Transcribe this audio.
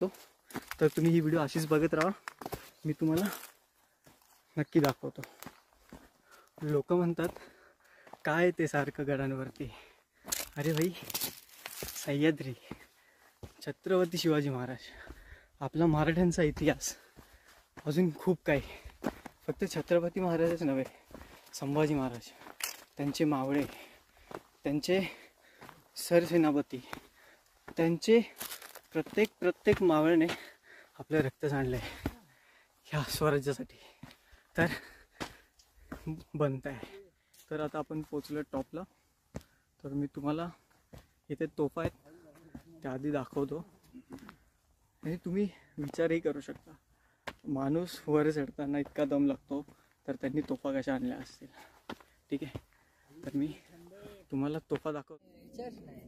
तर तुम्ही ही व्हिडिओ अशीच बघत राहा, मी तुम्हाला नक्की दाखवतो. लोक म्हणतात काय ते सारखं गडांवरती. अरे भाई, सह्याद्री, छत्रपती शिवाजी महाराज, आपला मराठ्यांचा इतिहास, अजून खूप काही. फक्त छत्रपती महाराजच नव्हे, संभाजी महाराज, त्यांचे मावळे, त्यांचे सरसेनापती, त्यांचे प्रत्येक मावळ्याने आपलं रक्त सांडलं आहे ह्या स्वराज्यासाठी. तर बनत आहे. तर आता आपण पोचलो टॉपला. तर मी तुम्हाला इथे तोफा आहेत त्या आधी दाखवतो. आणि तुम्ही विचारही करू शकता, माणूस वर चढताना इतका दम लागतो तर त्यांनी तोफा कशा आणल्या असतील. ठीक आहे, तर मी तुम्हाला तोफा दाखवतो.